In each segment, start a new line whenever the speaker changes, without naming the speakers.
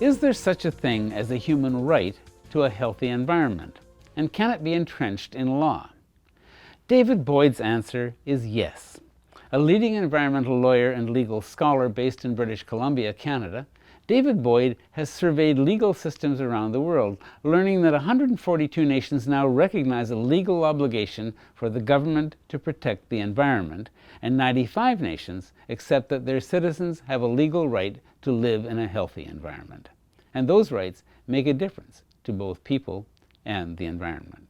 Is there such a thing as a human right to a healthy environment? And can it be entrenched in law? David Boyd's answer is yes. A leading environmental lawyer and legal scholar based in British Columbia, Canada, David Boyd has surveyed legal systems around the world, learning that 142 nations now recognize a legal obligation for the government to protect the environment, and 95 nations accept that their citizens have a legal right to live in a healthy environment. And those rights make a difference to both people and the environment.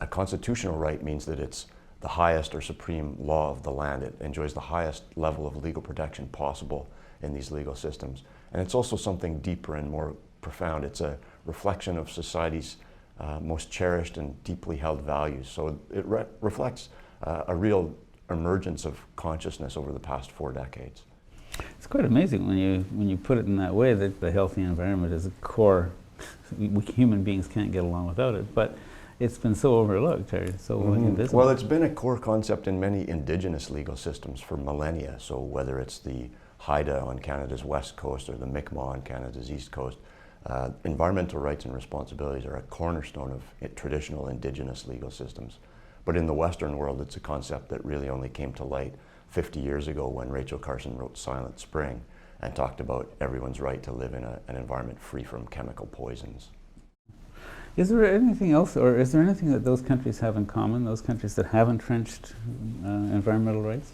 A constitutional right means that it's the highest or supreme law of the land. It enjoys the highest level of legal protection possible in these legal systems. And it's also something deeper and more profound. It's a reflection of society's most cherished and deeply held values. So it reflects a real emergence of consciousness over the past 4 decades.
It's quite amazing when you put it in that way, that the healthy environment is a core. Human beings can't get along without it, but it's been so overlooked or so invisible.
Well, it's been a core concept in many indigenous legal systems for millennia. So whether it's the Haida on Canada's west coast or the Mi'kmaq on Canada's east coast, environmental rights and responsibilities are a cornerstone of traditional indigenous legal systems. But in the Western world, it's a concept that really only came to light 50 years ago when Rachel Carson wrote Silent Spring and talked about everyone's right to live in an environment free from chemical poisons.
Is there anything else, or is there anything that those countries have in common, those countries that have entrenched environmental rights?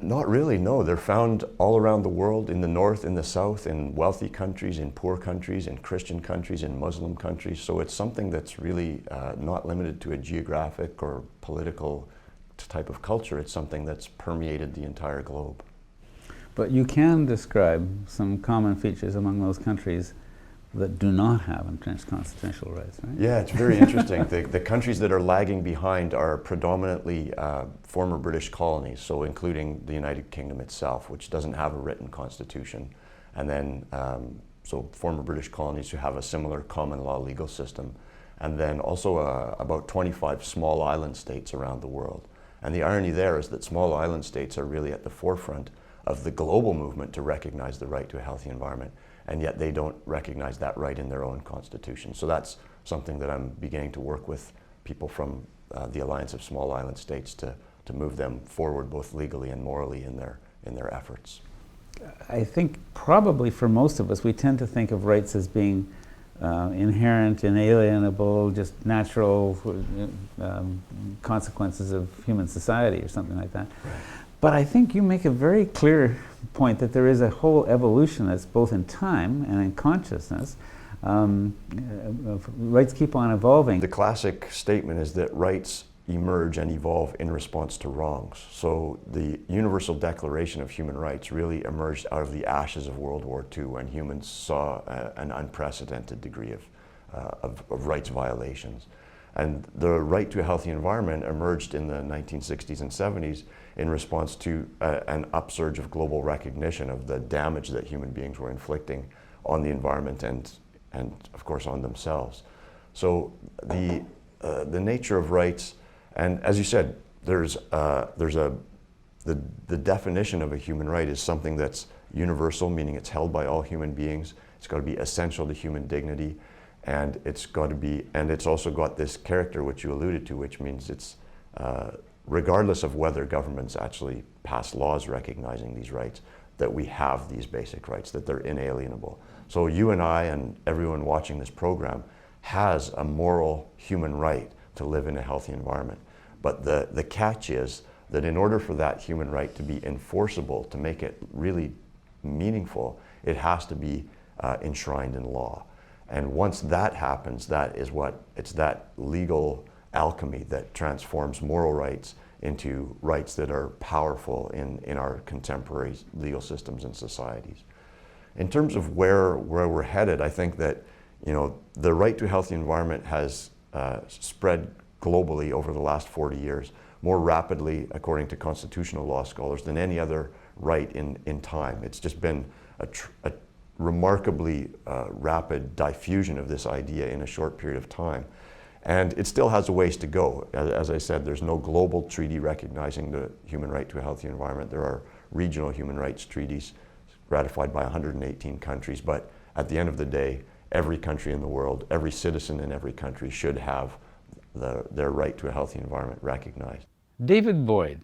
Not really, no. They're found all around the world, in the north, in the south, in wealthy countries, in poor countries, in Christian countries, in Muslim countries. So it's something that's really not limited to a geographic or political type of culture. It's something that's permeated the entire globe.
But you can describe some common features among those countries that do not have entrenched constitutional rights, right?
Yeah, it's very interesting. The countries that are lagging behind are predominantly former British colonies, so including the United Kingdom itself, which doesn't have a written constitution. And then, so former British colonies who have a similar common law legal system. And then also about 25 small island states around the world. And the irony there is that small island states are really at the forefront of the global movement to recognize the right to a healthy environment, and yet they don't recognize that right in their own constitution. So that's something that I'm beginning to work with people from the Alliance of Small Island States to move them forward both legally and morally in their efforts.
I think probably for most of us, we tend to think of rights as being inherent, inalienable, just natural consequences of human society or something like that.
Right.
But I think you make a very clear point that there is a whole evolution that's both in time and in consciousness. Rights keep on evolving.
The classic statement is that rights emerge and evolve in response to wrongs. So the Universal Declaration of Human Rights really emerged out of the ashes of World War II when humans saw an unprecedented degree of rights violations. And the right to a healthy environment emerged in the 1960s and 70s in response to an upsurge of global recognition of the damage that human beings were inflicting on the environment and of course on themselves. So the nature of rights, and as you said, the definition of a human right is something that's universal, meaning it's held by all human beings. It's got to be essential to human dignity. And it's also got this character which you alluded to, which means it's regardless of whether governments actually pass laws recognizing these rights, that we have these basic rights, that they're inalienable. So you and I and everyone watching this program has a moral human right to live in a healthy environment. But the catch is that in order for that human right to be enforceable, to make it really meaningful, it has to be enshrined in law. And once that happens, it's that legal alchemy that transforms moral rights into rights that are powerful in our contemporary legal systems and societies. In terms of where we're headed, I think that the right to a healthy environment has spread globally over the last 40 years, more rapidly, according to constitutional law scholars, than any other right in time. It's just been a remarkably rapid diffusion of this idea in a short period of time. And it still has a ways to go. As I said, there's no global treaty recognizing the human right to a healthy environment. There are regional human rights treaties ratified by 118 countries, but at the end of the day, every country in the world, every citizen in every country should have their right to a healthy environment recognized.
David Boyd,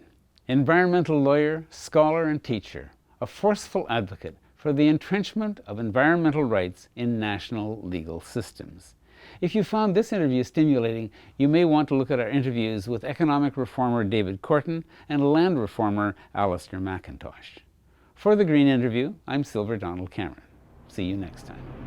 environmental lawyer, scholar, and teacher, a forceful advocate for the entrenchment of environmental rights in national legal systems. If you found this interview stimulating, you may want to look at our interviews with economic reformer David Korten and land reformer Alistair McIntosh. For The Green Interview, I'm Silver Donald Cameron. See you next time.